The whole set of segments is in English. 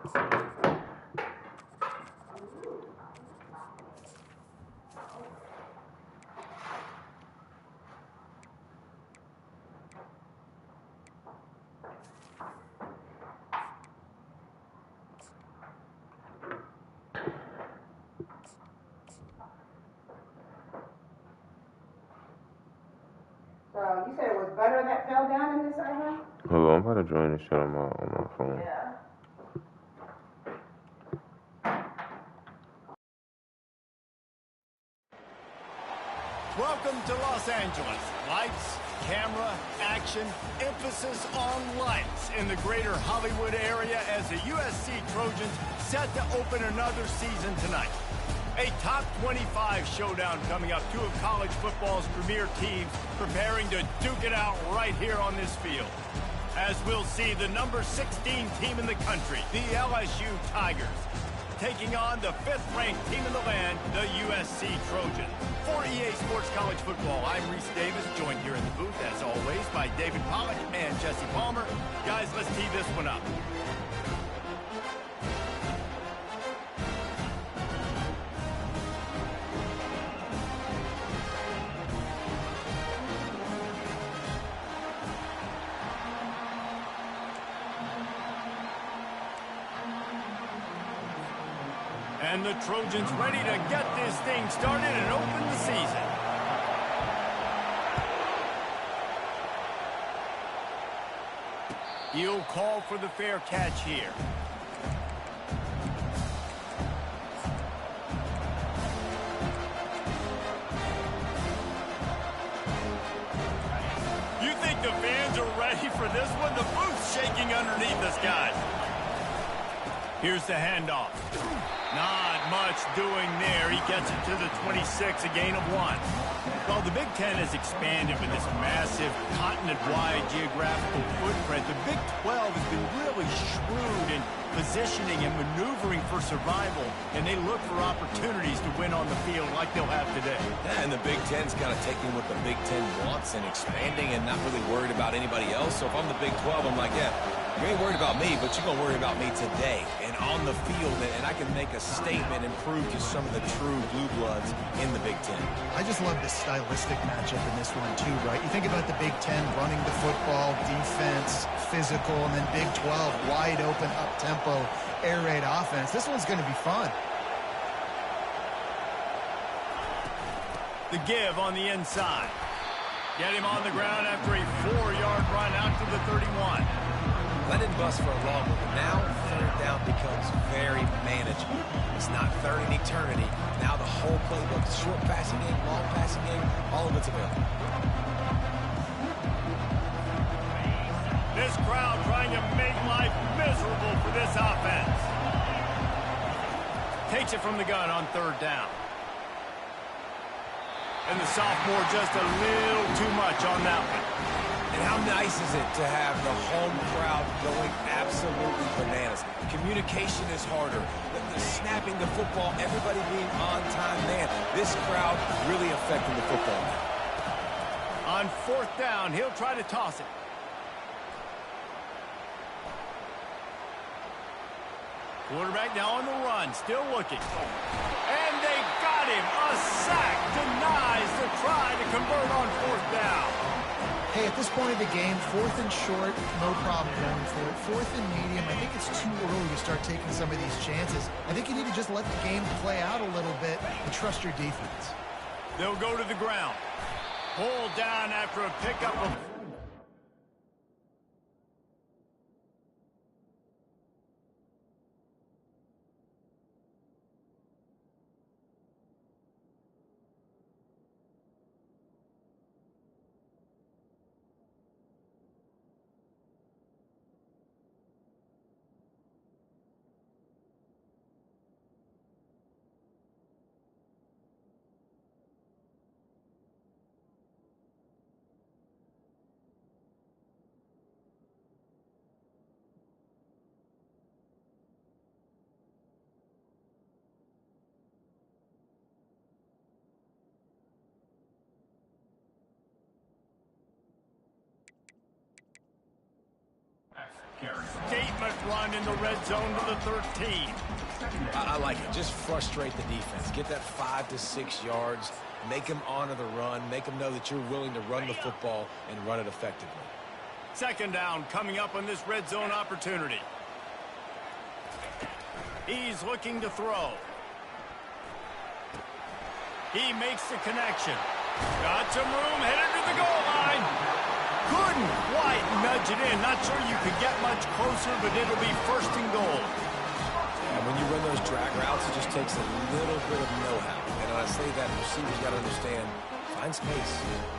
You said it was butter that fell down in this oven? Hold on, I'm about to join this shit on my phone. Yeah. Welcome to Los Angeles. Lights, camera, action, emphasis on lights in the greater Hollywood area as the USC Trojans set to open another season tonight. A top 25 showdown coming up, two of college football's premier teams preparing to duke it out right here on this field. As we'll see, the number 16 team in the country, the LSU Tigers, taking on the 5th-ranked team in the land, the USC Trojans. For EA Sports College Football, I'm Reese Davis, joined here in the booth, as always, by David Pollack and Jesse Palmer. Guys, let's tee this one up. And the Trojans ready to get this thing started and open the season. He'll call for the fair catch here. You think the fans are ready for this one? The booth's shaking underneath us, guys. Here's the handoff. Not much doing there. He gets it to the 26, a gain of 1. Well, the Big Ten has expanded with this massive continent-wide geographical footprint. The Big 12 has been really shrewd in positioning and maneuvering for survival, and they look for opportunities to win on the field like they'll have today. Yeah, and the Big Ten's kind of taking what the Big Ten wants and expanding and not really worried about anybody else. So if I'm the Big 12, I'm like, yeah, you ain't worried about me, but you're going to worry about me today and on the field, and I can make a statement and prove to some of the true blue bloods in the Big Ten. I just love this stylistic matchup in this one, too, right? You think about the Big Ten running the football, defense, physical, and then Big 12, wide open, up-tempo, air raid offense. This one's going to be fun. The give on the inside. Get him on the ground after a 4-yard run out to the 31. Let it bust for a long one, but now third down becomes very manageable. It's not third in eternity. Now the whole playbook, short passing game, long passing game, all of it's available. This crowd trying to make life miserable for this offense. Takes it from the gun on third down. And the sophomore just a little too much on that one. And how nice is it to have the home crowd going absolutely bananas? Communication is harder. The snapping the football, everybody being on time. Man, this crowd really affecting the football now. On fourth down, he'll try to toss it. Quarterback now on the run, still looking. And they got him. A sack denies the try to convert on fourth down. Hey, at this point of the game, 4th and short, no problem going for it. 4th and medium, I think it's too early to start taking some of these chances. I think you need to just let the game play out a little bit and trust your defense. They'll go to the ground. Pulled down after a pickup of... Statement run in the red zone to the 13. I like it. Just frustrate the defense. Get that 5 to 6 yards. Make them honor the run. Make them know that you're willing to run the football and run it effectively. Second down coming up on this red zone opportunity. He's looking to throw. He makes the connection. Got some room, headed to the goal line. Couldn't quite nudge it in. Not sure you could get much closer, but it'll be first and goal. And when you run those drag routes, it just takes a little bit of know-how. And when I say that, receivers got to understand, find space.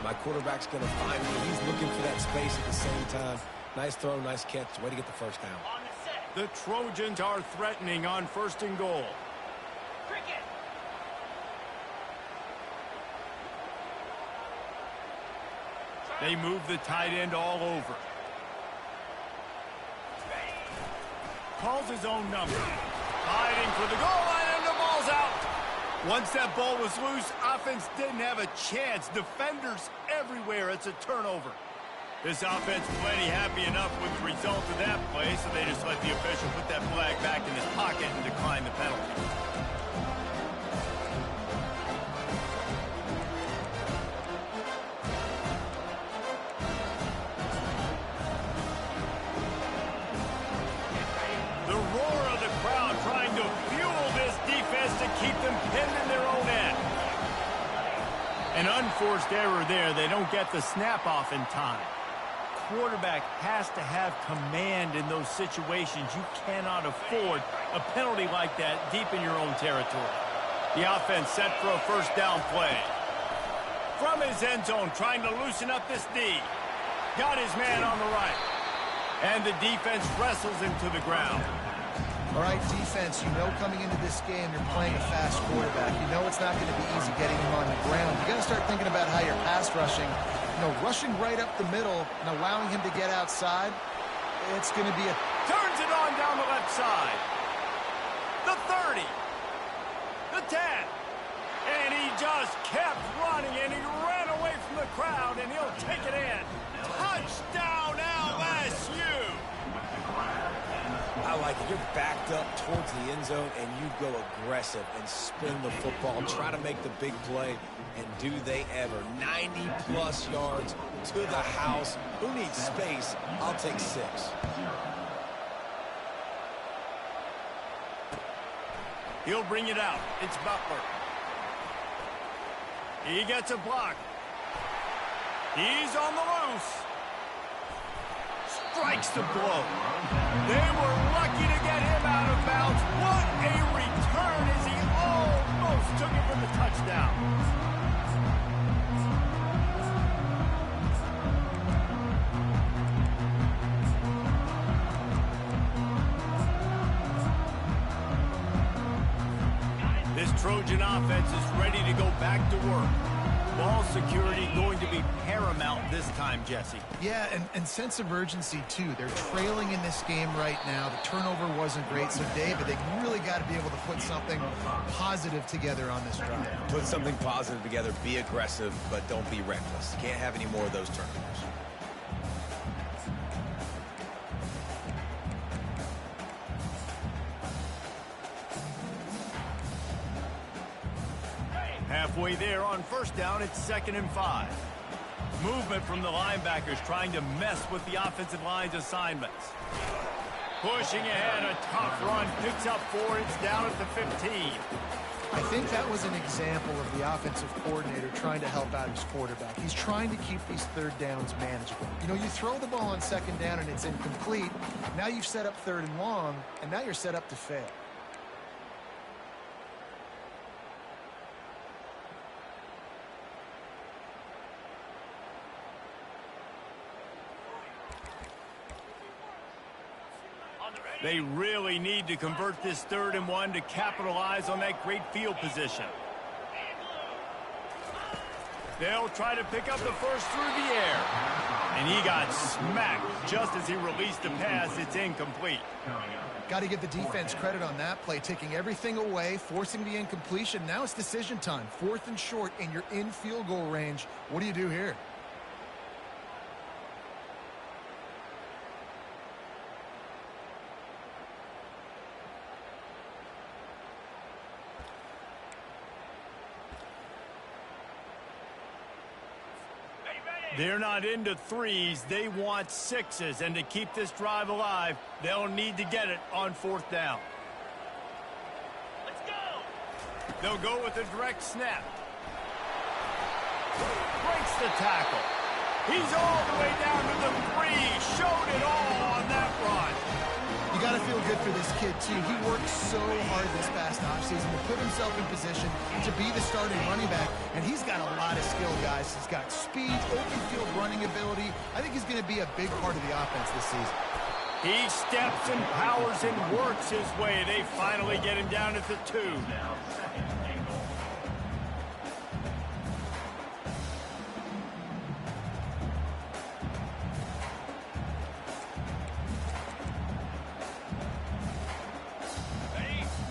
My quarterback's going to find me. He's looking for that space at the same time. Nice throw, nice catch. Way to get the first down. The Trojans are threatening on first and goal. They move the tight end all over. Calls his own number. Fighting for the goal line, and the ball's out. Once that ball was loose, offense didn't have a chance. Defenders everywhere. It's a turnover. This offense plenty happy enough with the result of that play, so they just let the official put that flag back in his pocket and decline the penalty. The roar of the crowd trying to fuel this defense to keep them pinned in their own end. An unforced error there. They don't get the snap off in time. Quarterback has to have command in those situations. You cannot afford a penalty like that deep in your own territory. The offense set for a first down play. From his end zone, trying to loosen up this D. Got his man on the right. And the defense wrestles him to the ground. All right, defense, you know coming into this game you're playing a fast quarterback. You know it's not going to be easy getting him on the ground. You got to start thinking about how you're pass rushing. You know, rushing right up the middle and allowing him to get outside, it's going to be a... Turns it on down the left side. The 30. The 10. And he just kept running, and he ran away from the crowd, and he'll take it in. Touchdown, LSU! I like it. You're backed up towards the end zone, and you go aggressive and spin the football. Try to make the big play, and do they ever. 90-plus yards to the house. Who needs space? I'll take 6. He'll bring it out. It's Butler. He gets a block. He's on the loose. Strikes the blow. They were lucky to get him out of bounds. What a return as he almost took it for the touchdown. This Trojan offense is ready to go back to work. Ball security going to be paramount this time, Jesse. Yeah, and sense of urgency, too. They're trailing in this game right now. The turnover wasn't great, so David, they really got to be able to put something positive together on this drive. Put something positive together. Be aggressive, but don't be reckless. Can't have any more of those turnovers. Halfway there on first down, it's 2nd and 5. Movement from the linebackers trying to mess with the offensive line's assignments. Pushing ahead, a tough run, picks up 4, it's down at the 15. I think that was an example of the offensive coordinator trying to help out his quarterback. He's trying to keep these third downs manageable. You know, you throw the ball on 2nd down and it's incomplete. Now you've set up 3rd and long, and now you're set up to fail. They really need to convert this 3rd and 1 to capitalize on that great field position. They'll try to pick up the first through the air. And he got smacked just as he released the pass. It's incomplete. Got to give the defense credit on that play, taking everything away, forcing the incompletion. Now it's decision time. 4th and short, and you're in field goal range. What do you do here? They're not into threes. They want sixes. And to keep this drive alive, they'll need to get it on 4th down. Let's go. They'll go with a direct snap. Breaks the tackle. He's all the way down to the 3. Showed it all on that run. You got to feel good for this kid, too. He worked so hard this past offseason to put himself in position to be the starting running back, and he's got a lot of skill, guys. He's got speed, open field running ability. I think he's going to be a big part of the offense this season. He steps and powers and works his way. They finally get him down at the 2.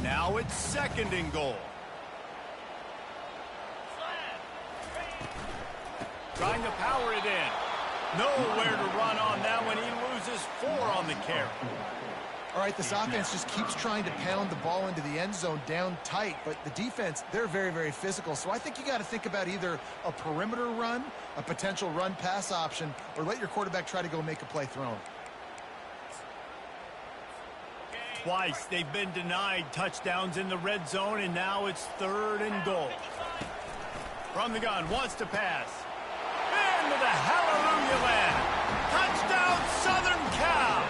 Now it's 2nd and goal. Trying to power it in. Nowhere to run on that one. He loses 4 on the carry. All right, this offense just keeps trying to pound the ball into the end zone down tight, but the defense, they're very, very physical. So I think you got to think about either a perimeter run, a potential run-pass option, or let your quarterback try to go make a play thrown. Twice they've been denied touchdowns in the red zone, and now it's 3rd and goal. From the gun, wants to pass. Into the hallelujah land. Touchdown, Southern Cal.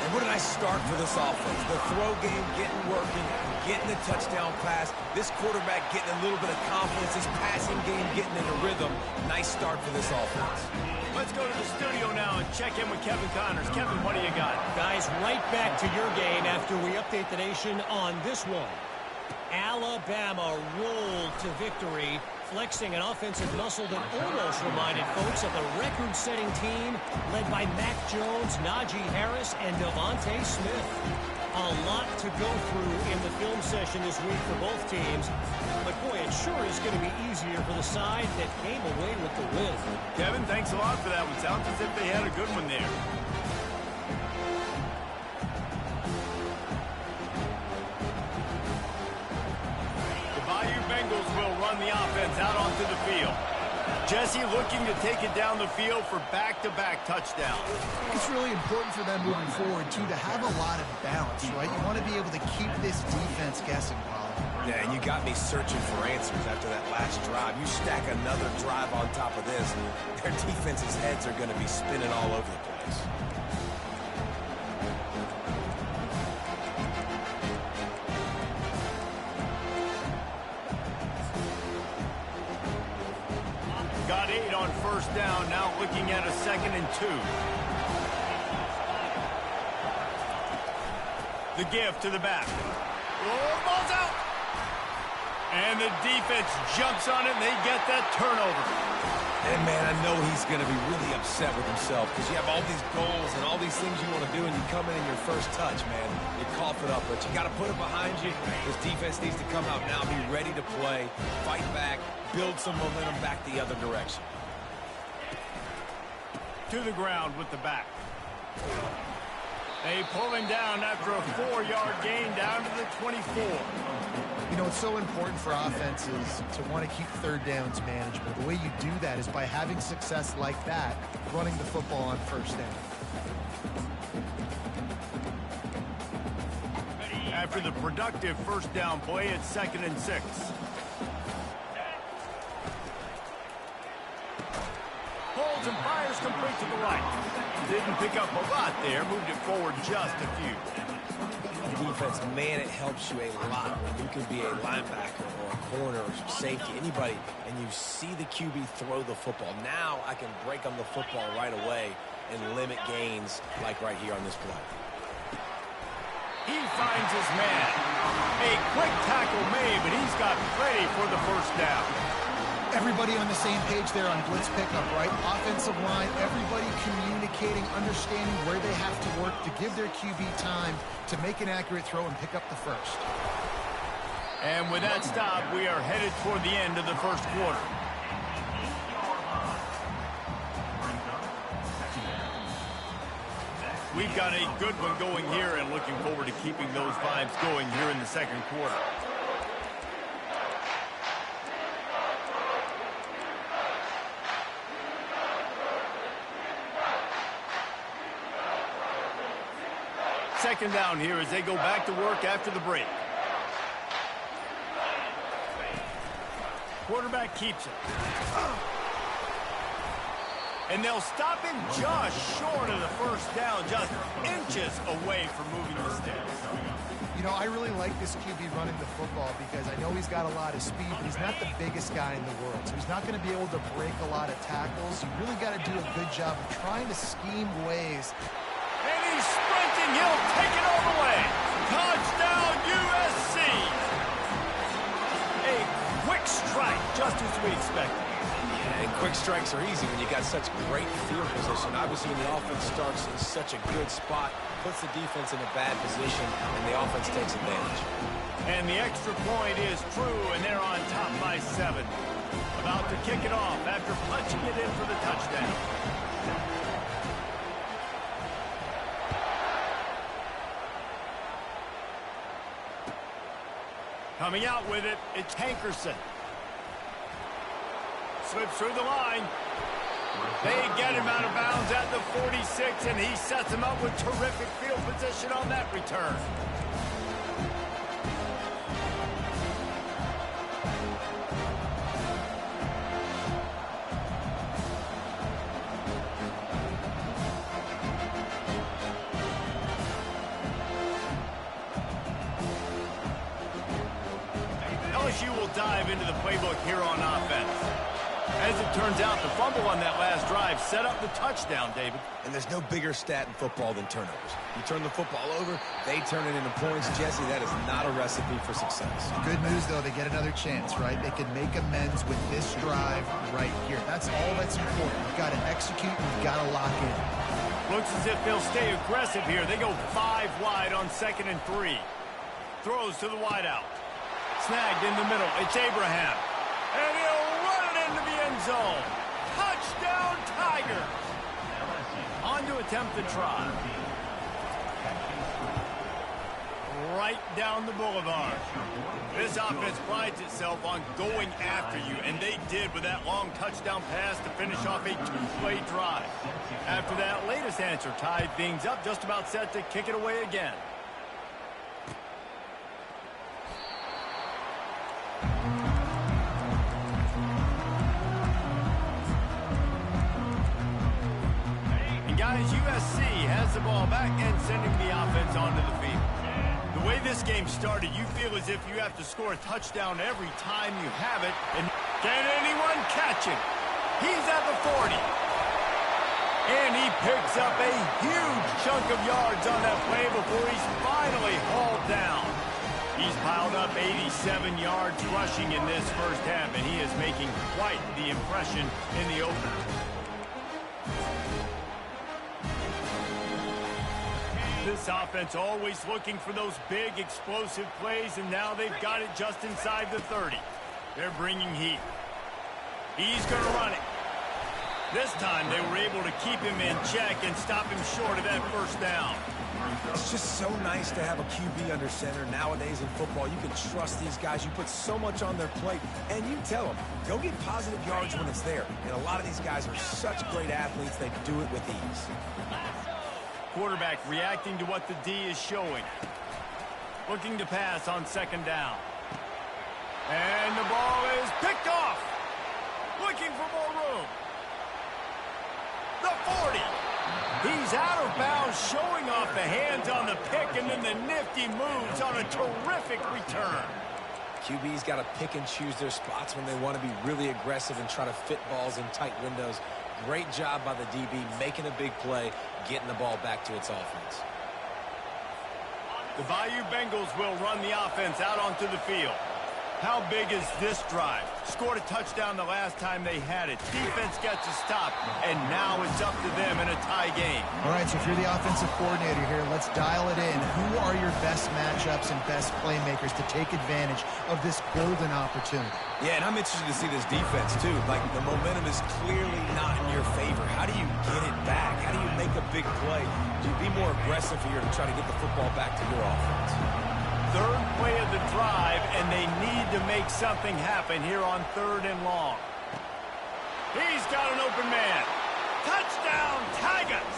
And what did I start for this offense? The throw game getting working, getting the touchdown pass. This quarterback getting a little bit of confidence. This passing game getting in a rhythm. Nice start for this offense. Let's go to the studio now and check in with Kevin Connors. Kevin, what do you got? Guys, right back to your game after we update the nation on this one. Alabama rolled to victory, flexing an offensive muscle that almost reminded folks of the record-setting team led by Mac Jones, Najee Harris, and Devontae Smith. A lot to go through in the film session this week for both teams. But, boy, it sure is going to be easier for the side that came away with the win. Kevin, thanks a lot for that one. Sounds as if they had a good one there. The Bayou Bengals will run the offense out onto the field. Jesse looking to take it down the field for back-to-back touchdowns. It's really important for them moving forward, too, to have a lot of balance, right? You want to be able to keep this defense guessing, Colin. Yeah, and you got me searching for answers after that last drive. You stack another drive on top of this, their defense's heads are going to be spinning all over the place. Got 8 on 1st down, now looking at a 2nd and 2. The give to the back. Oh, ball's out! And the defense jumps on it, and they get that turnover. And, man, I know he's going to be really upset with himself because you have all these goals and all these things you want to do, and you come in your first touch, man. You cough it up, but you got to put it behind you. This defense needs to come out now, be ready to play, fight back, build some momentum back the other direction. To the ground with the back. They pull him down after a 4-yard gain down to the 24. You know, it's so important for offenses to want to keep 3rd downs manageable. The way you do that is by having success like that, running the football on 1st down. After the productive 1st down play, it's 2nd and 6. Holds and fires complete to the right. Didn't pick up a lot there, moved it forward just a few. Defense, man, it helps you a lot when you can be a linebacker or a corner or safety, anybody, and you see the QB throw the football. Now I can break on the football right away and limit gains like right here on this play. He finds his man. A quick tackle made, but he's got plenty for the 1st down. Everybody on the same page there on blitz pickup, right? Offensive line, everybody communicating, understanding where they have to work to give their QB time to make an accurate throw and pick up the 1st. And with that stop, we are headed toward the end of the 1st quarter. We've got a good one going here and looking forward to keeping those vibes going here in the 2nd quarter. Second down here as they go back to work after the break. Quarterback keeps it. And they'll stop him just short of the first down, just inches away from moving the sticks. You know, I really like this QB running the football because I know he's got a lot of speed, but he's not the biggest guy in the world. So he's not going to be able to break a lot of tackles. You really got to do a good job of trying to scheme ways. And he's sprinting. He'll take it all the way. Touchdown, USC. A quick strike, just as we expected. And quick strikes are easy when you got such great field position. Obviously, when the offense starts in such a good spot, puts the defense in a bad position, and the offense takes advantage. And the extra point is true, and they're on top by 7. About to kick it off after punching it in for the touchdown. Coming out with it, it's Hankerson. Slips through the line. They get him out of bounds at the 46, and he sets him up with terrific field position on that return. LSU will dive into the playbook here on offense. As it turns out, the fumble on that last drive set up the touchdown, David. And there's no bigger stat in football than turnovers. You turn the football over, they turn it into points. Jesse, that is not a recipe for success. Good news, though, they get another chance, right? They can make amends with this drive right here. That's all that's important. You've got to execute, you've got to lock in. Looks as if they'll stay aggressive here. They go 5 wide on 2nd and 3. Throws to the wideout. Snagged in the middle. It's Abraham. And he'll run it into the end zone. Touchdown, Tigers. On to attempt the try. Right down the boulevard. This offense prides itself on going after you, and they did with that long touchdown pass to finish off a 2-play drive. After that latest answer tied things up, just about set to kick it away again. Guys, USC has the ball back and sending the offense onto the field. The way this game started, you feel as if you have to score a touchdown every time you have it. And can anyone catch him? He's at the 40. And he picks up a huge chunk of yards on that play before he's finally hauled down. He's piled up 87 yards rushing in this first half, and he is making quite the impression in the opener. This offense always looking for those big, explosive plays, and now they've got it just inside the 30. They're bringing heat. He's going to run it. This time they were able to keep him in check and stop him short of that first down. It's just so nice to have a QB under center. Nowadays in football, you can trust these guys. You put so much on their plate, and you tell them, go get positive yards when it's there. And a lot of these guys are such great athletes, they do it with ease. Quarterback reacting to what the D is showing. Looking to pass on 2nd down. And the ball is picked off. Looking for more room. The 40. He's out of bounds, showing off the hands on the pick, and then the nifty moves on a terrific return. QB's got to pick and choose their spots when they want to be really aggressive and try to fit balls in tight windows. Great job by the DB, making a big play, getting the ball back to its offense. The Bayou Bengals will run the offense out onto the field. How big is this drive? Scored a touchdown the last time they had it. Defense gets a stop, and now it's up to them in a tie game. All right, so if you're the offensive coordinator here, let's dial it in. Who are your best matchups and best playmakers to take advantage of this golden opportunity? Yeah, and I'm interested to see this defense, too. Like, the momentum is clearly not in your favor. How do you get it back? How do you make a big play? Do you be more aggressive here to try to get the football back to your offense? 3rd play of the drive, and they need to make something happen here on 3rd and long. He's got an open man. Touchdown, Tigers!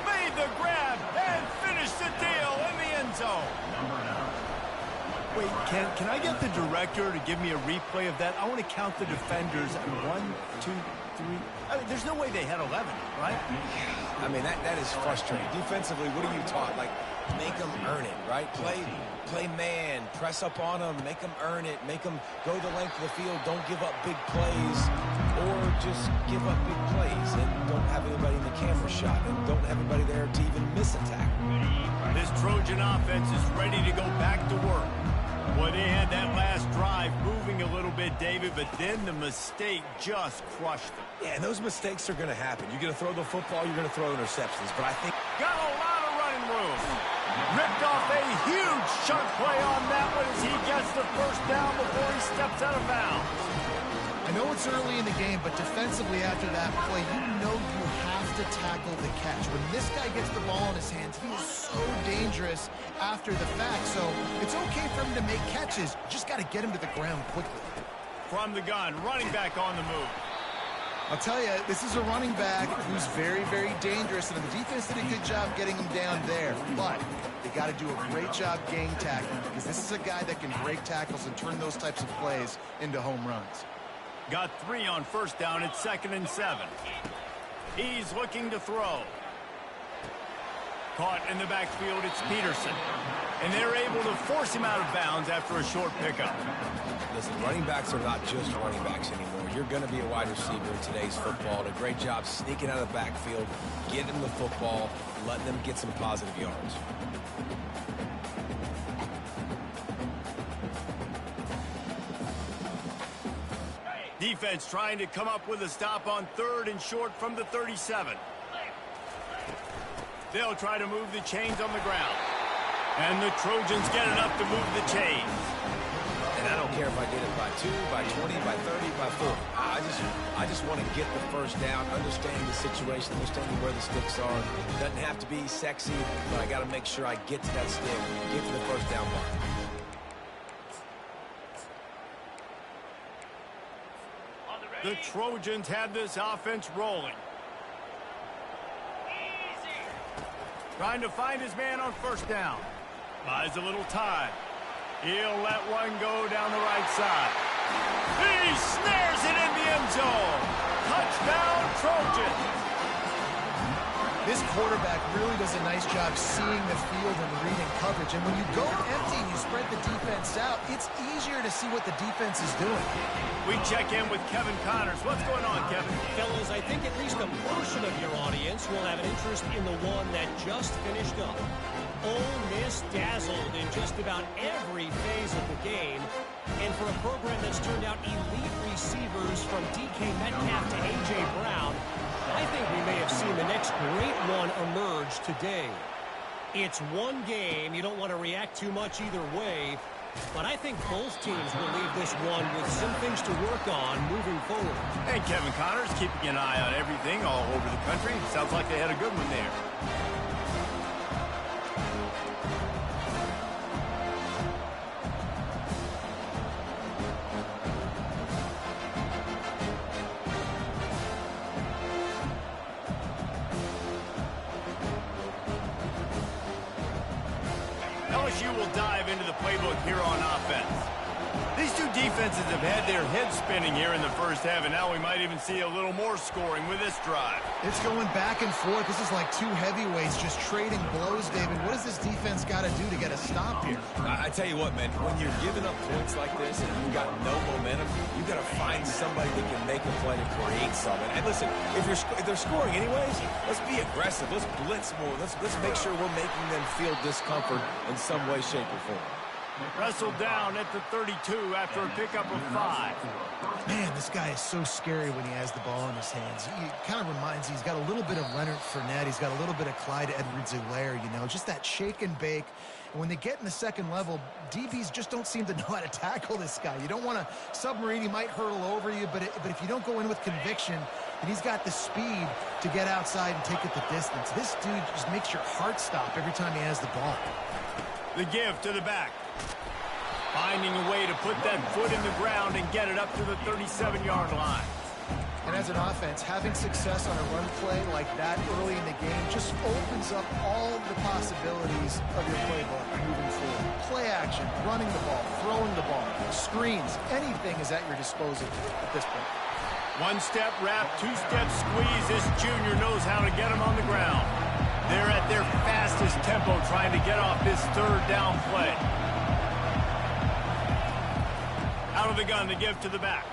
Made the grab and finished the deal, and end zone. Wait, can I get the director to give me a replay of that? I want to count the defenders. 1, 2, 3. I mean, there's no way they had 11, right? I mean, that is frustrating. Defensively, what are you taught? Like, make them earn it, right? Play man, press up on them, make them earn it, make them go the length of the field, don't give up big plays, or just give up big plays and don't have anybody in the camera shot and don't have anybody there to even miss a tackle. This Trojan offense is ready to go back to work. Well, they had that last drive moving a little bit, David, but then the mistake just crushed them. Yeah, and those mistakes are going to happen. You're going to throw the football, you're going to throw interceptions, but I think... Got a lot of running room. Ripped off a huge chunk play on that one as he gets the first down before he steps out of bounds. I know it's early in the game, but defensively after that play, you know you have to tackle the catch. When this guy gets the ball in his hands, he is so dangerous after the fact. So it's okay for him to make catches. You just got to get him to the ground quickly. From the gun, running back on the move. I'll tell you, this is a running back who's very, very dangerous, and the defense did a good job getting him down there. But they got to do a great job gang tackling because this is a guy that can break tackles and turn those types of plays into home runs. Got 3 on first down at 2nd and 7. He's looking to throw. Caught in the backfield, it's Peterson. And they're able to force him out of bounds after a short pickup. Listen, running backs are not just running backs anymore. You're going to be a wide receiver in today's football. Did a great job sneaking out of the backfield, getting them the football, letting them get some positive yards. Defense trying to come up with a stop on 3rd and short from the 37. They'll try to move the chains on the ground. And the Trojans get enough to move the chains. And I don't care if I get it by 2, by 20, by 30, by 40. I just want to get the first down, understanding the situation, understanding where the sticks are. Doesn't have to be sexy, but I got to make sure I get to that stick, get to the first down mark. The Trojans had this offense rolling. Trying to find his man on first down. Buys a little time. He'll let one go down the right side. He snares it in the end zone. Touchdown, Trojans. This quarterback really does a nice job seeing the field and reading coverage. And when you go empty and you spread the defense out, it's easier to see what the defense is doing. We check in with Kevin Connors. What's going on, Kevin? Fellas, I think at least a portion of your audience will have an interest in the one that just finished up. Ole Miss dazzled in just about every phase of the game. And for a program that's turned out elite receivers from DK Metcalf to A.J. Brown, I think we may have seen the next great one emerge today. It's one game. You don't want to react too much either way. But I think both teams will leave this one with some things to work on moving forward. And Kevin Connors keeping an eye on everything all over the country. Sounds like they had a good one there. LSU will dive into the playbook here on offense. These two defenses have had their heads spinning here in the first half, and now we might even see a little more scoring with this drive. It's going back and forth. This is like two heavyweights just trading blows, David. What does this defense got to do to get a stop here? I tell you what, man, when you're giving up points like this and you've got no momentum, you've got to find somebody that can make a play to create something. And listen, if they're scoring anyways, let's be aggressive. Let's blitz more. Let's make sure we're making them feel discomfort in some way, shape, or form. Wrestled down at the 32 after a pickup of 5. Man, this guy is so scary when he has the ball in his hands. He kind of reminds me, he's got a little bit of Leonard Fournette. He's got a little bit of Clyde Edwards-Helaire, you know, just that shake and bake. And when they get in the second level, DBs just don't seem to know how to tackle this guy. You don't want to submarine. He might hurtle over you, but if you don't go in with conviction, and he's got the speed to get outside and take it the distance. This dude just makes your heart stop every time he has the ball. The give to the back. Finding a way to put that foot in the ground and get it up to the 37-yard line. And as an offense, having success on a run play like that early in the game just opens up all the possibilities of your playbook moving forward. Play action, running the ball, throwing the ball, screens, anything is at your disposal at this point. One-step wrap, two-step squeeze. This junior knows how to get him on the ground. They're at their fastest tempo trying to get off this third down play. Out of the gun to give to the back.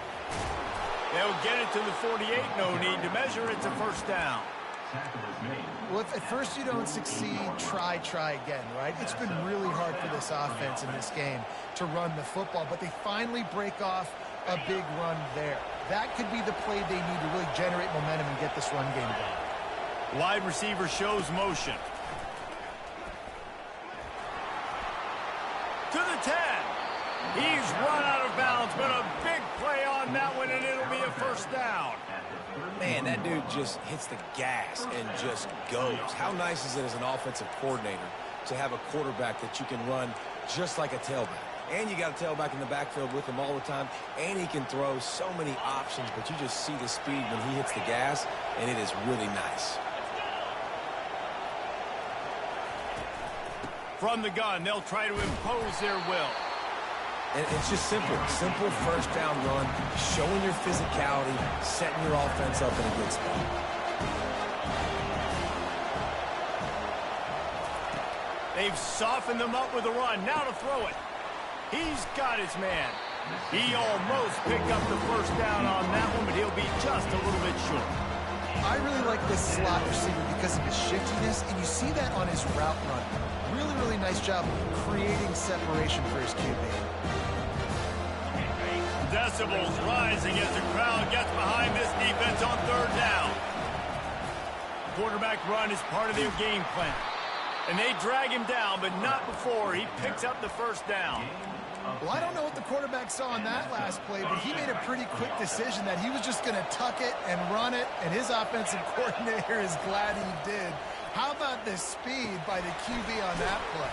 They'll get it to the 48. No need to measure. It's a first down. Well, if at first you don't succeed, try again, right? It's been really hard for this offense in this game to run the football, but they finally break off a big run there. That could be the play they need to really generate momentum and get this run game going. Wide receiver shows motion. To the 10. He's run out of bounds, but a big play on that one, and it'll be a first down. Man, that dude just hits the gas and just goes. How nice is it as an offensive coordinator to have a quarterback that you can run just like a tailback? And you got a tailback in the backfield with him all the time, and he can throw so many options, but you just see the speed when he hits the gas, and it is really nice. From the gun, they'll try to impose their will. And it's just simple first down run, showing your physicality, setting your offense up in a good spot. They've softened them up with a run. Now to throw it. He's got his man. He almost picked up the first down on that one, but he'll be just a little bit short. I really like this slot receiver because of his shiftiness, and you see that on his route run. Really nice job creating separation for his QB. Decibels rising as the crowd gets behind this defense on third down. Quarterback run is part of their game plan. And they drag him down, but not before he picks up the first down. Well, I don't know what the quarterback saw on that last play, but he made a pretty quick decision that he was just going to tuck it and run it, and his offensive coordinator is glad he did. How about the speed by the QB on that play?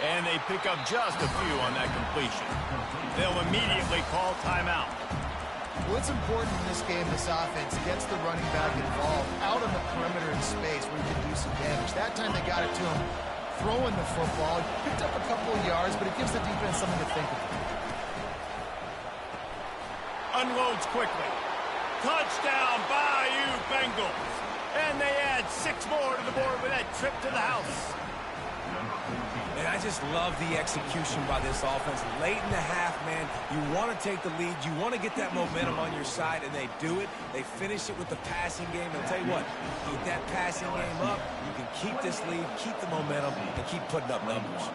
And they pick up just a few on that completion. They'll immediately call timeout. Well, it's important in this game, this offense gets the running back involved out on the perimeter in space where he can do some damage. That time they got it to him throwing the football. He picked up a couple of yards, but it gives the defense something to think about. Unloads quickly. Touchdown, Bayou Bengals. And they add 6 more to the board with that trip to the house. And I just love the execution by this offense. Late in the half, man, you want to take the lead. You want to get that momentum on your side, and they do it. They finish it with the passing game. And I'll tell you what, keep that passing game up. You can keep this lead, keep the momentum, and keep putting up numbers.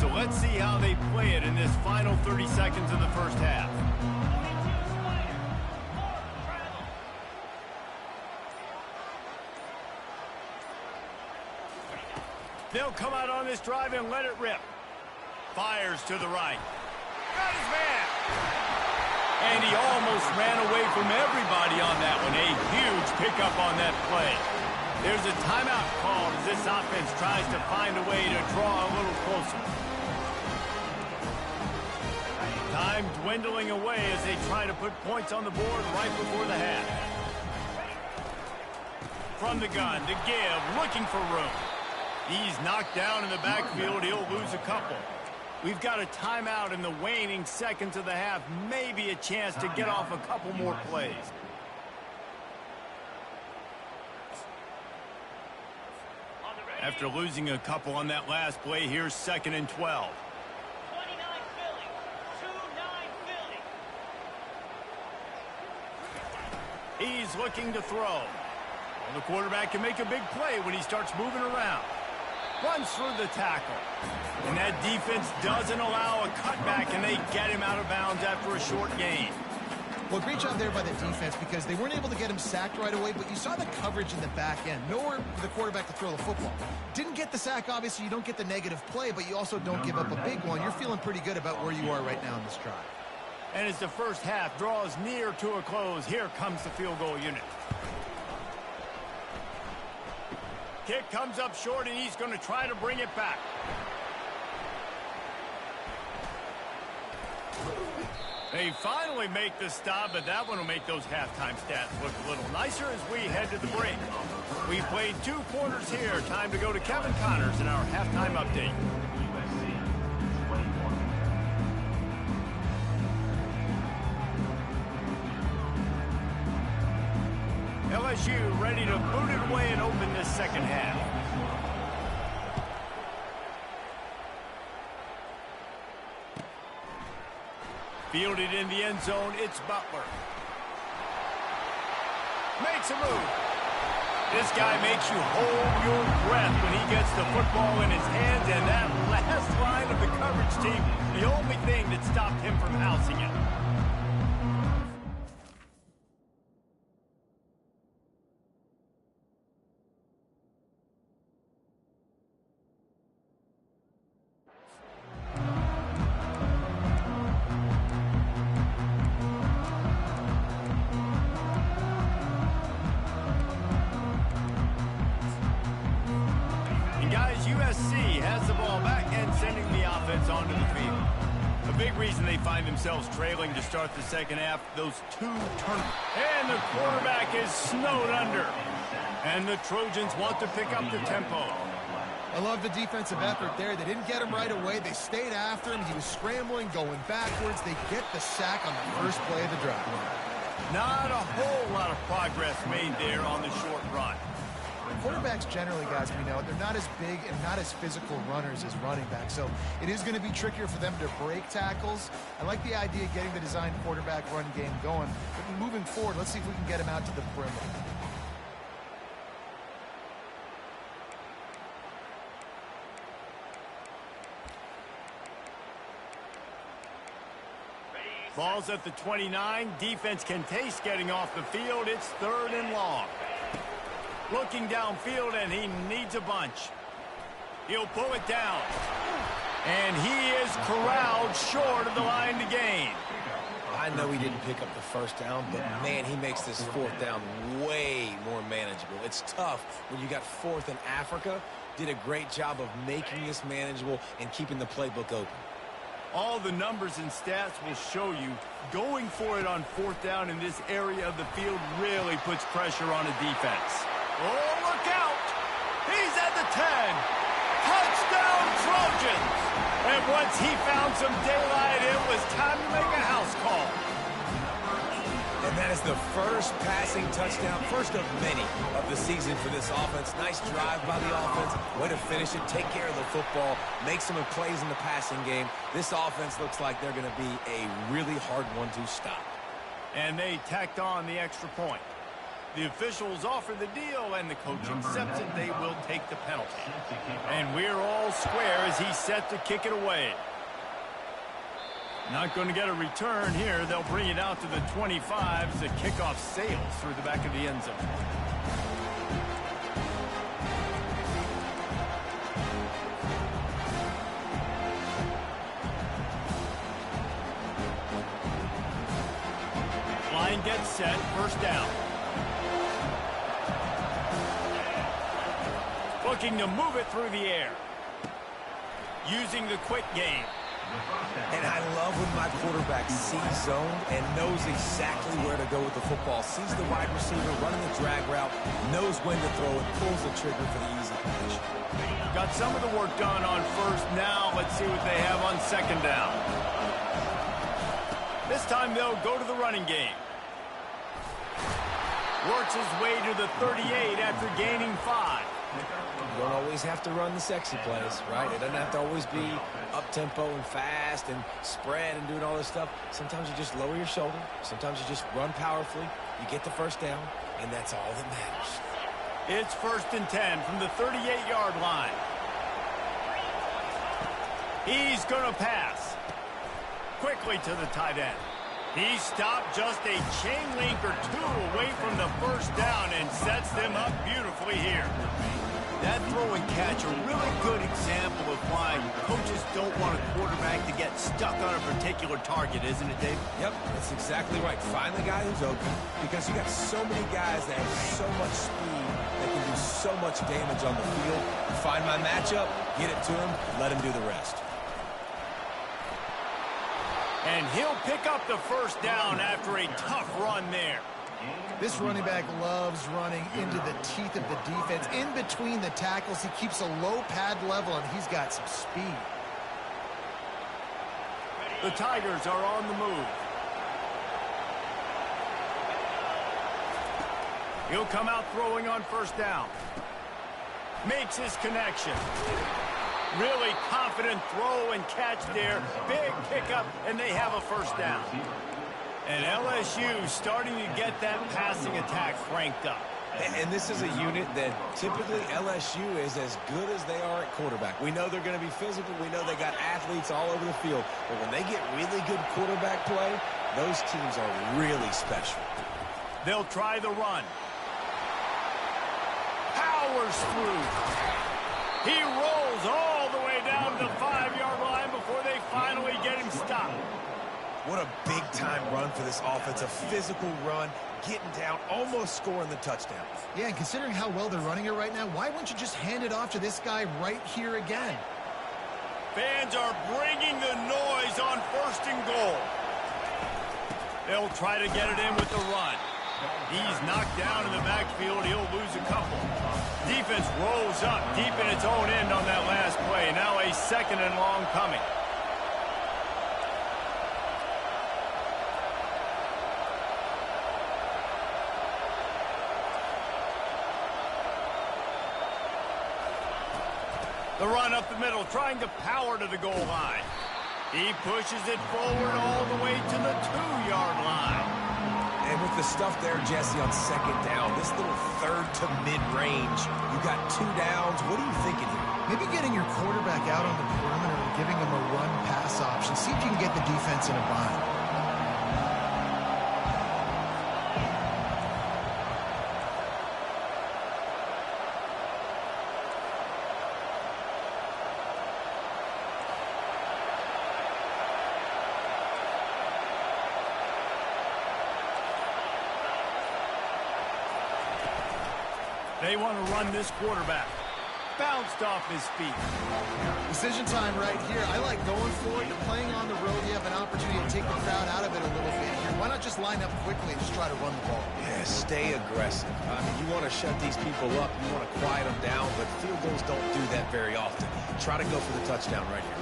So let's see how they play it in this final 30 seconds of the first half. They'll come out on this drive and let it rip. Fires to the right. Got his man. And he almost ran away from everybody on that one. A huge pickup on that play. There's a timeout called as this offense tries to find a way to draw a little closer. Time dwindling away as they try to put points on the board right before the half. From the gun to give, looking for room. He's knocked down in the backfield. He'll lose a couple. We've got a timeout in the waning seconds of the half. Maybe a chance to get off a couple more plays. After losing a couple on that last play, here's 2nd and 12. He's looking to throw. Well, the quarterback can make a big play when he starts moving around. Runs through the tackle. And that defense doesn't allow a cutback, and they get him out of bounds after a short gain. Well, great job there by the defense because they weren't able to get him sacked right away, but you saw the coverage in the back end. Nowhere for the quarterback to throw the football. Didn't get the sack, obviously. You don't get the negative play, but you also don't give up a big one. You're feeling pretty good about where you are right now in this drive. And as the first half draws near to a close, here comes the field goal unit. Kick comes up short, and he's going to try to bring it back. They finally make the stop, but that one will make those halftime stats look a little nicer as we head to the break. We played 2 quarters here. Time to go to Kevin Connors in our halftime update. LSU ready to boot it away and open this second half. Fielded in the end zone, it's Butler. Makes a move. This guy makes you hold your breath when he gets the football in his hands, and that last line of the coverage team, the only thing that stopped him from housing it. USC has the ball back and sending the offense onto the field. A big reason they find themselves trailing to start the second half, those 2 turnovers. And the quarterback is snowed under. And the Trojans want to pick up the tempo. I love the defensive effort there. They didn't get him right away. They stayed after him. He was scrambling, going backwards. They get the sack on the first play of the drive. Not a whole lot of progress made there on the short run. Quarterbacks generally, guys, we know, they're not as big and not as physical runners as running backs, so it is going to be trickier for them to break tackles. I like the idea of getting the design quarterback run game going, but moving forward, let's see if we can get him out to the perimeter. Ball's at the 29. Defense can taste getting off the field. It's 3rd and long. Looking downfield, and he needs a bunch. He'll pull it down. And he is corralled short of the line to gain. I know he didn't pick up the first down, but, man, he makes this 4th down way more manageable. It's tough when you got 4th in Africa. Did a great job of making this manageable and keeping the playbook open. All the numbers and stats will show you going for it on 4th down in this area of the field really puts pressure on a defense. Oh, look out! He's at the 10. Touchdown, Trojans! And once he found some daylight, it was time to make a house call. And that is the first passing touchdown, first of many of the season for this offense. Nice drive by the offense. Way to finish it, take care of the football, make some plays in the passing game. This offense looks like they're going to be a really hard one to stop. And they tacked on the extra point. The officials offer the deal, and the coach accepts it. They will take the penalty. And we're all square as he's set to kick it away. Not going to get a return here. They'll bring it out to the 25. The kickoff sails through the back of the end zone. Line gets set. First down. Looking to move it through the air. Using the quick game. And I love when my quarterback sees zone and knows exactly where to go with the football. Sees the wide receiver running the drag route, knows when to throw it, pulls the trigger for the easy completion. Got some of the work done on first. Now let's see what they have on second down. This time they'll go to the running game. Works his way to the 38 after gaining 5. You don't always have to run the sexy plays, right? It doesn't have to always be up-tempo and fast and spread and doing all this stuff. Sometimes you just lower your shoulder. Sometimes you just run powerfully. You get the first down, and that's all that matters. It's 1st and 10 from the 38-yard line. He's going to pass. Quickly to the tight end. He stopped just a chain link or 2 away from the first down and sets them up beautifully here. That throw and catch a really good example of why coaches don't want a quarterback to get stuck on a particular target, isn't it, Dave? Yep, that's exactly right. Find the guy who's open because you got so many guys that have so much speed that can do so much damage on the field. Find my matchup, get it to him, let him do the rest. And he'll pick up the first down after a tough run there. This running back loves running into the teeth of the defense. In between the tackles, he keeps a low pad level, and he's got some speed. The Tigers are on the move. He'll come out throwing on first down. Makes his connection. Really confident throw and catch there. Big pickup, and they have a first down. And LSU starting to get that passing attack cranked up. And this is a unit that typically LSU is as good as they are at quarterback. We know they're going to be physical. We know they got athletes all over the field. But when they get really good quarterback play, those teams are really special. They'll try the run. Powers through. He rolls all the way down to the 5-yard line before they finally get him stopped. What a big-time run for this offense. A physical run, getting down, almost scoring the touchdown. Yeah, and considering how well they're running it right now, why wouldn't you just hand it off to this guy right here again? Fans are bringing the noise on first and goal. They'll try to get it in with the run. He's knocked down in the backfield. He'll lose a couple. Defense rolls up deep in its own end on that last play. Now a second and long coming. The run up the middle, trying to power to the goal line. He pushes it forward all the way to the 2-yard line. And with the stuff there, Jesse, on second down, this little third to mid-range, you got 2 downs. What are you thinking here? Maybe getting your quarterback out on the perimeter and giving him a run-pass option. See if you can get the defense in a bind. They want to run this quarterback. Bounced off his feet. Decision time right here. I like going for it. You're playing on the road. You have an opportunity to take the crowd out of it a little bit here. Why not just line up quickly and just try to run the ball? Yeah, stay aggressive. I mean, you want to shut these people up. You want to quiet them down, but field goals don't do that very often. Try to go for the touchdown right here.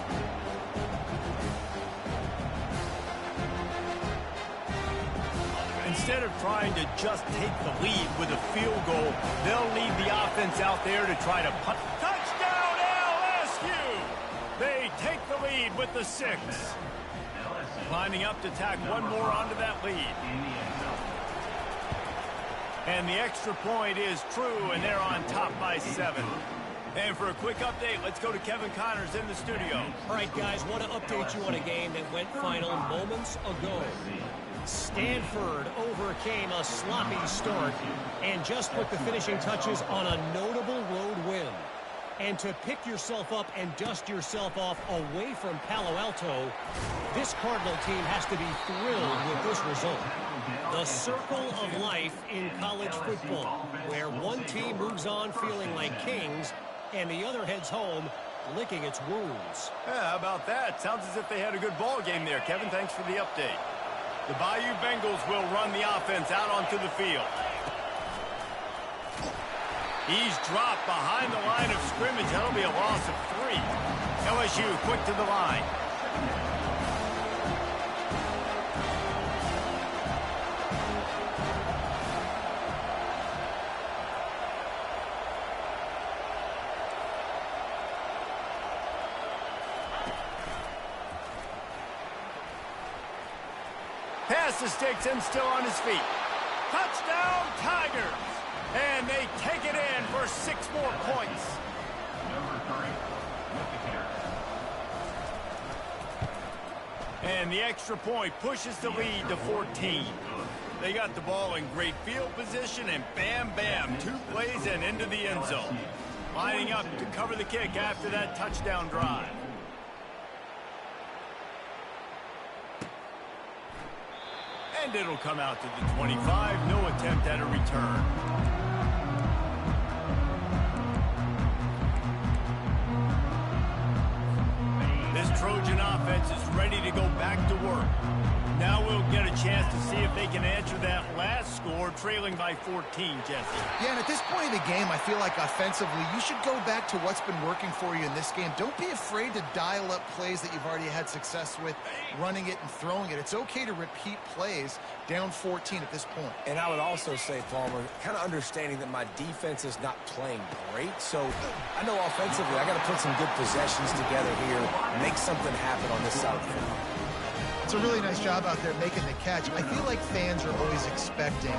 Instead of trying to just take the lead with a field goal, they'll lead the offense out there to try to punt. Touchdown, LSU! They take the lead with the 6. Lining up to tack one more onto that lead. And the extra point is true, and they're on top by 7. And for a quick update, let's go to Kevin Connors in the studio. All right, guys, want to update you on a game that went final moments ago. Stanford overcame a sloppy start and just put the finishing touches on a notable road win. And to pick yourself up and dust yourself off away from Palo Alto, this Cardinal team has to be thrilled with this result. The circle of life in college football, where one team moves on feeling like kings and the other heads home licking its wounds. Yeah, how about that? Sounds as if they had a good ball game there, Kevin. Thanks for the update. The Bayou Bengals will run the offense out onto the field. He's dropped behind the line of scrimmage. That'll be a loss of 3. LSU quick to the line. Pass to Stigson, still on his feet. Touchdown, Tigers! And they take it in for 6 more points. And the extra point pushes the lead to 14. They got the ball in great field position, and bam, bam, 2 plays and into the end zone. Lining up to cover the kick after that touchdown drive. And it'll come out to the 25. No attempt at a return. This Trojan offense is ready to go back to work. Now we'll get a chance to see if they can answer that last score, trailing by 14, Jesse. Yeah, and at this point of the game, I feel like offensively, you should go back to what's been working for you in this game. Don't be afraid to dial up plays that you've already had success with, running it and throwing it. It's okay to repeat plays down 14 at this point. And I would also say, Palmer, kind of understanding that my defense is not playing great. So I know offensively, I got to put some good possessions together here, make something happen on this side of the football. It's a really nice job out there making the catch. I feel like fans are always expecting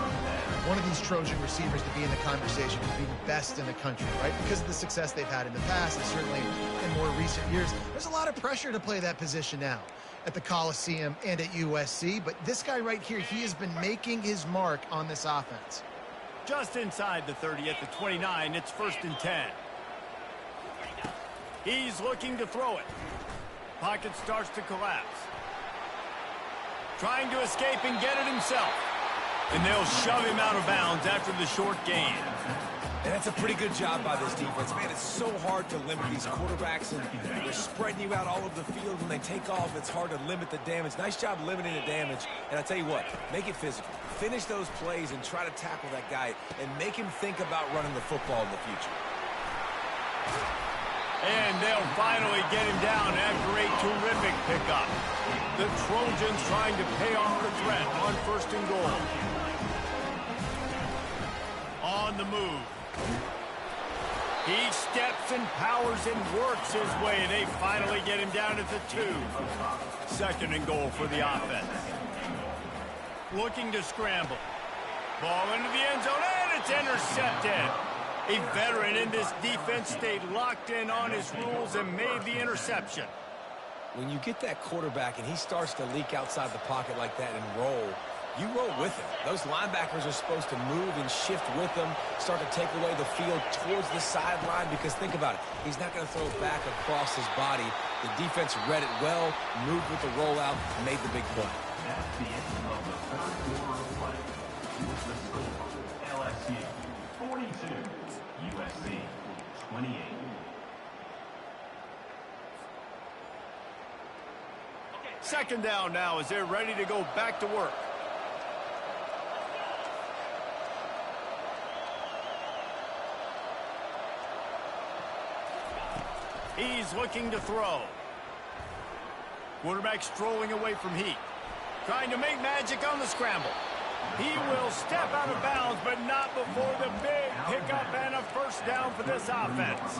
one of these Trojan receivers to be in the conversation of being best in the country, right? Because of the success they've had in the past and certainly in more recent years. There's a lot of pressure to play that position now at the Coliseum and at USC. But this guy right here, he has been making his mark on this offense. Just inside the 30 at the 29, it's 1st and 10. He's looking to throw it. Pocket starts to collapse. Trying to escape and get it himself. And they'll shove him out of bounds after the short gain. And that's a pretty good job by this defense. Man, it's so hard to limit these quarterbacks, and they're spreading you out all over the field. When they take off, it's hard to limit the damage. Nice job limiting the damage. And I tell you what, make it physical. Finish those plays and try to tackle that guy and make him think about running the football in the future. And they'll finally get him down after a terrific pickup. The Trojans trying to pay off the threat on 1st and goal. On the move. He steps and powers and works his way. They finally get him down at the 2. 2nd and goal for the offense. Looking to scramble. Ball into the end zone, and it's intercepted. A veteran in this defense stayed locked in on his rules and made the interception. When you get that quarterback and he starts to leak outside the pocket like that and roll, you roll with him. Those linebackers are supposed to move and shift with him, start to take away the field towards the sideline, because think about it, he's not going to throw it back across his body. The defense read it well, moved with the rollout, made the big play. That's the end of the 3rd quarter of play. With the score, LSU 42, USC 28. Second down now as they're ready to go back to work. He's looking to throw. Quarterback strolling away from heat. Trying to make magic on the scramble. He will step out of bounds, but not before the big pickup and a 1st down for this offense.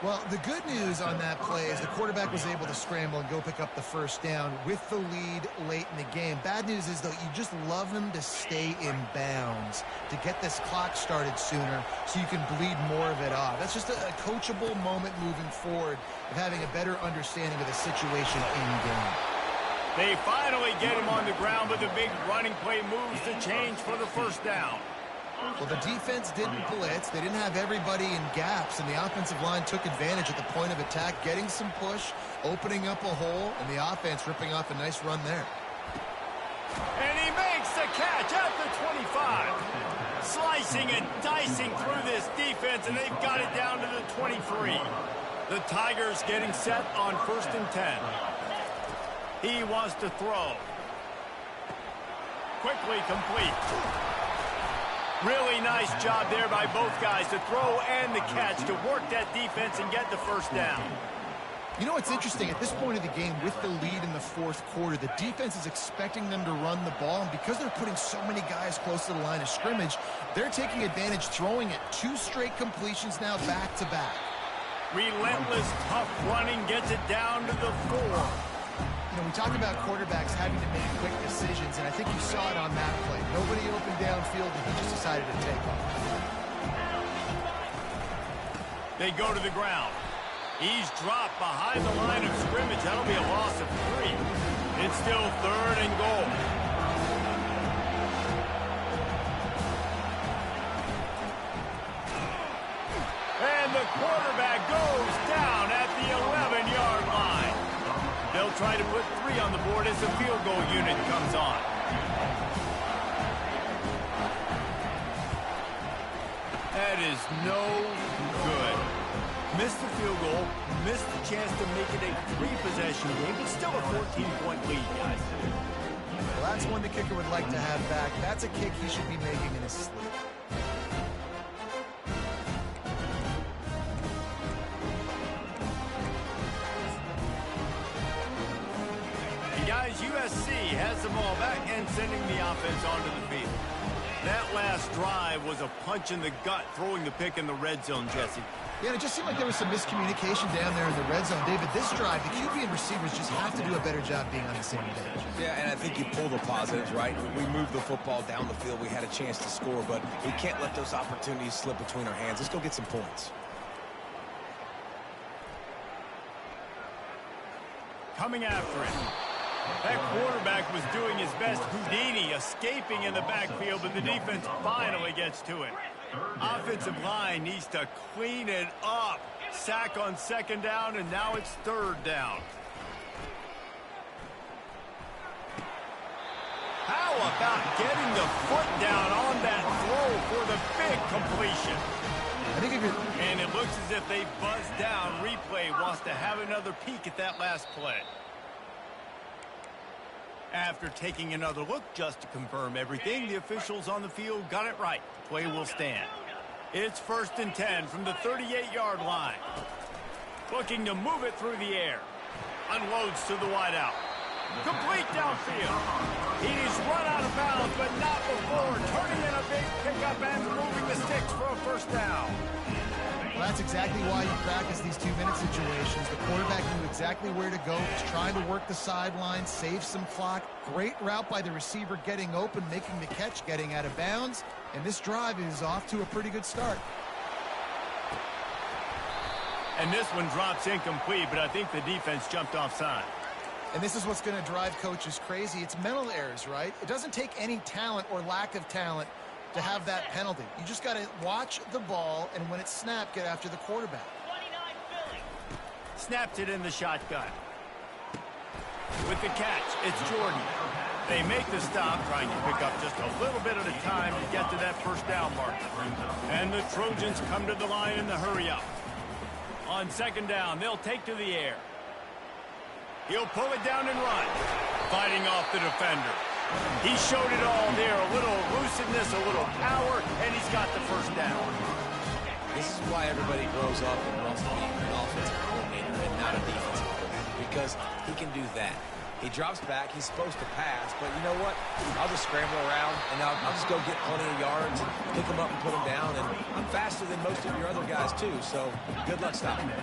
Well, the good news on that play is the quarterback was able to scramble and go pick up the 1st down with the lead late in the game. Bad news is, though, you just love him to stay in bounds, to get this clock started sooner so you can bleed more of it off. That's just a coachable moment moving forward of having a better understanding of the situation in game. They finally get him on the ground, but the big running play moves the change for the 1st down. Well, the defense didn't blitz. They didn't have everybody in gaps, and the offensive line took advantage at the point of attack, getting some push, opening up a hole, and the offense ripping off a nice run there. And he makes the catch at the 25. Slicing and dicing through this defense, and they've got it down to the 23. The Tigers getting set on 1st and 10. He wants to throw. Quickly complete. Really nice job there by both guys to throw and the catch to work that defense and get the 1st down. You know what's interesting? At this point of the game, with the lead in the 4th quarter, the defense is expecting them to run the ball, and because they're putting so many guys close to the line of scrimmage, they're taking advantage, throwing it 2 straight completions now back-to-back. Relentless, tough running gets it down to the 4. You know, we talked about quarterbacks having to make quick decisions, and I think you saw it on that play. Nobody open downfield, and he just decided to take off. They go to the ground. He's dropped behind the line of scrimmage. That'll be a loss of 3. It's still 3rd and goal. And the quarterback goes down at the 11-yard line. They'll try to put 3 on the board as the field goal unit comes on. That is no good. Missed the field goal, missed the chance to make it a 3-possession game, but still a 14-point lead, guys. Well, that's one the kicker would like to have back. That's a kick he should be making in his sleep. Guys, USC has the ball back and sending the offense onto the field. That last drive was a punch in the gut, throwing the pick in the red zone, Jesse. Yeah, it just seemed like there was some miscommunication down there in the red zone. David, this drive, the QB and receivers just have to do a better job being on the same page. Yeah, and I think you pull the positives, right? We moved the football down the field. We had a chance to score, but we can't let those opportunities slip between our hands. Let's go get some points. Coming after it. That quarterback was doing his best Houdini, escaping in the backfield, but the defense finally gets to it. Offensive line needs to clean it up. Sack on 2nd down, and now it's 3rd down. How about getting the foot down on that throw for the big completion? I think if you're... And it looks as if they buzzed down. Replay wants to have another peek at that last play. After taking another look just to confirm everything, the officials on the field got it right. Play will stand. It's 1st and 10 from the 38-yard line. Looking to move it through the air. Unloads to the wideout. Complete downfield. He's run out of bounds, but not before turning in a big pickup and moving the sticks for a 1st down. Well, that's exactly why you practice these 2-minute situations. The quarterback knew exactly where to go. Was trying to work the sideline, save some clock. Great route by the receiver getting open, making the catch, getting out of bounds. And this drive is off to a pretty good start. And this one drops incomplete, but I think the defense jumped offside. And this is what's going to drive coaches crazy. It's mental errors, right? It doesn't take any talent or lack of talent to have that penalty. You just got to watch the ball, and when it's snapped, get after the quarterback. Snapped it in the shotgun. With the catch, it's Jordan. They make the stop, trying to pick up just a little bit at a time to get to that 1st down mark. And the Trojans come to the line in the hurry up. On 2nd down, they'll take to the air. He'll pull it down and run, fighting off the defender. He showed it all there, a little elusiveness, a little power, and he's got the 1st down. This is why everybody grows up and wants to be an offensive coordinator and not a defensive coordinator, because he can do that. He drops back, he's supposed to pass, but you know what? I'll just scramble around, and I'll just go get plenty of yards, and pick them up and put them down, and I'm faster than most of your other guys, too, so good luck stopping me.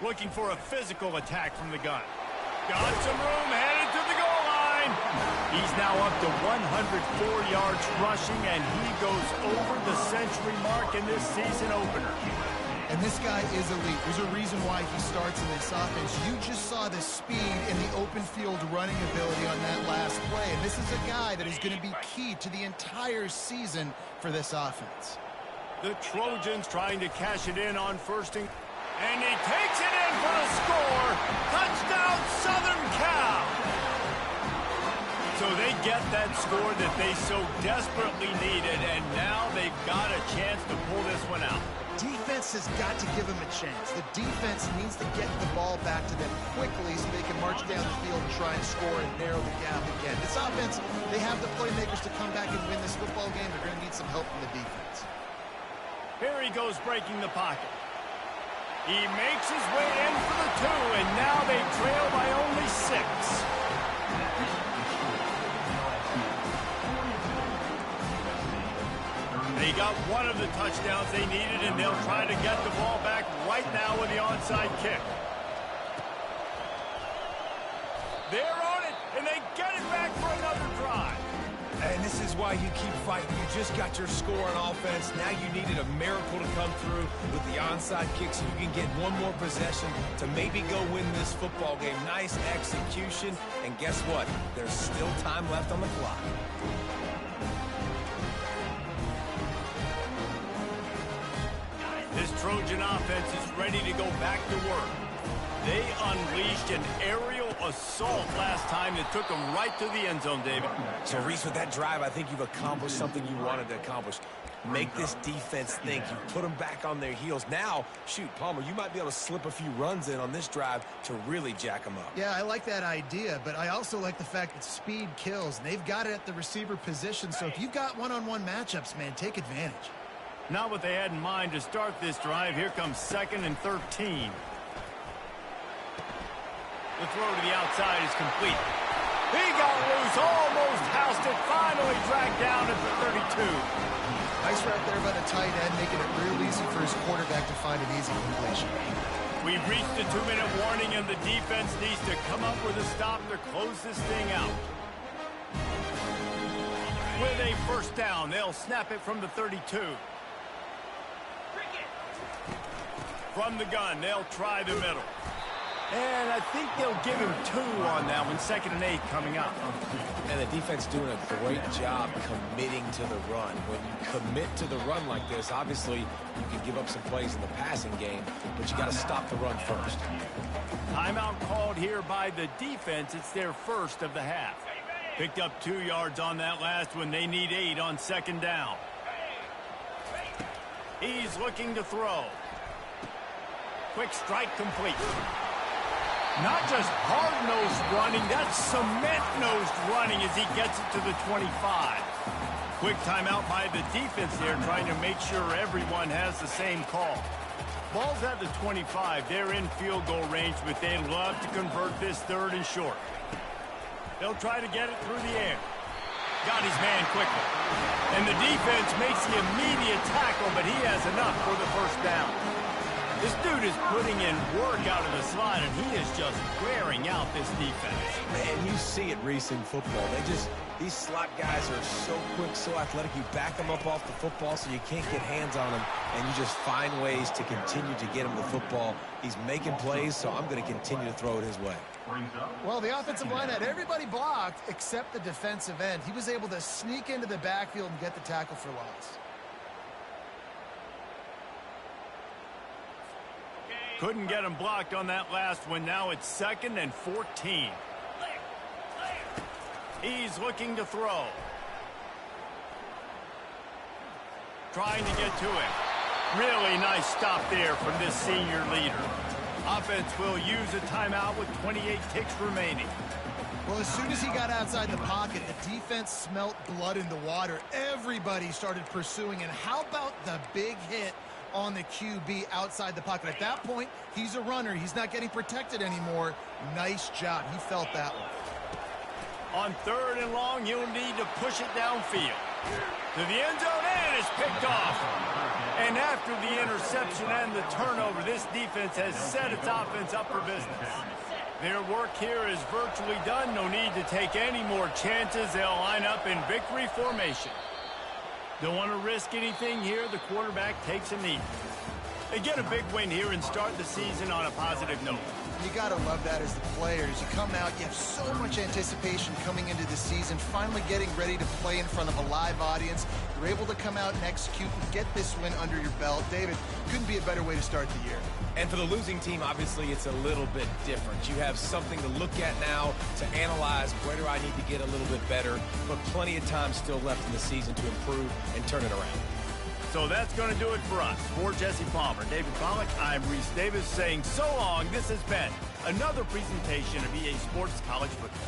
Looking for a physical attack from the gun. Got some room, headed to the goal line. He's now up to 104 yards rushing, and he goes over the century mark in this season opener. And this guy is elite. There's a reason why he starts in this offense. You just saw the speed and the open field running ability on that last play. And this is a guy that is going to be key to the entire season for this offense. The Trojans trying to cash it in on 1st and he takes it in for the score. Touchdown, Southern Cal. So they get that score that they so desperately needed, and now they've got a chance to pull this one out. Defense has got to give them a chance. The defense needs to get the ball back to them quickly so they can march down the field and try and score and narrow the gap again. This offense, they have the playmakers to come back and win this football game. They're going to need some help from the defense. Here he goes breaking the pocket. He makes his way in for the 2, and now they trail by only 6. They got one of the touchdowns they needed, and they'll try to get the ball back right now with the onside kick. They're on it, and they get it back for another drive. And this is why you keep fighting. You just got your score on offense. Now you needed a miracle to come through with the onside kick so you can get one more possession to maybe go win this football game. Nice execution. And guess what? There's still time left on the clock. This Trojan offense is ready to go back to work. They unleashed an aerial assault last time that took them right to the end zone, David. So, Reese, with that drive, I think you've accomplished something you wanted to accomplish. Make this defense think. You put them back on their heels. Now, shoot, Palmer, you might be able to slip a few runs in on this drive to really jack them up. Yeah, I like that idea, but I also like the fact that speed kills, and they've got it at the receiver position. So if you've got one-on-one matchups, man, take advantage. Not what they had in mind to start this drive. Here comes 2nd and 13. The throw to the outside is complete. He got loose, almost housed it, finally dragged down at the 32. Nice route there by the tight end, making it real easy for his quarterback to find an easy completion. We've reached the 2-minute warning, and the defense needs to come up with a stop to close this thing out. With a first down, they'll snap it from the 32. From the gun, they'll try the middle. And I think they'll give him 2 on that one. 2nd and 8 coming up. And the defense doing a great job committing to the run. When you commit to the run like this, obviously you can give up some plays in the passing game, but you got to stop the run first. Timeout called here by the defense. It's their first of the half. Picked up 2 yards on that last one. They need 8 on 2nd down. He's looking to throw. Quick strike complete. Not just hard-nosed running, that's cement-nosed running as he gets it to the 25. Quick timeout by the defense there, trying to make sure everyone has the same call. Ball's at the 25. They're in field goal range, but they'd love to convert this 3rd and short. They'll try to get it through the air. Got his man quickly. And the defense makes the immediate tackle, but he has enough for the first down. This dude is putting in work out of the slot, and he is just wearing out this defense. Man, you see it, Reese, in football. These slot guys are so quick, so athletic. You back them up off the football so you can't get hands on them, and you just find ways to continue to get him the football. He's making plays, so I'm going to continue to throw it his way. Well, the offensive line had everybody blocked except the defensive end. He was able to sneak into the backfield and get the tackle for loss. Couldn't get him blocked on that last one. Now it's 2nd and 14. He's looking to throw. Trying to get to it. Really nice stop there from this senior leader. Offense will use a timeout with 28 ticks remaining. Well, as soon as he got outside the pocket, the defense smelt blood in the water. Everybody started pursuing. And how about the big hit on the QB outside the pocket? At that point, he's a runner. He's not getting protected anymore. Nice job. He felt that one. On 3rd and long, he'll need to push it downfield. To the end zone, and it's picked off. And after the interception and the turnover, this defense has set its offense up for business. Their work here is virtually done. No need to take any more chances. They'll line up in victory formation. Don't want to risk anything here. The quarterback takes a knee. They get a big win here and start the season on a positive note. You got to love that as the players. You come out, you have so much anticipation coming into the season, finally getting ready to play in front of a live audience. You're able to come out and execute and get this win under your belt. David, couldn't be a better way to start the year. And for the losing team, obviously, it's a little bit different. You have something to look at now to analyze where do I need to get a little bit better, but plenty of time still left in the season to improve and turn it around. So that's going to do it for us. For Jesse Palmer, David Pollack, I'm Reese Davis saying so long. This has been another presentation of EA Sports College Football.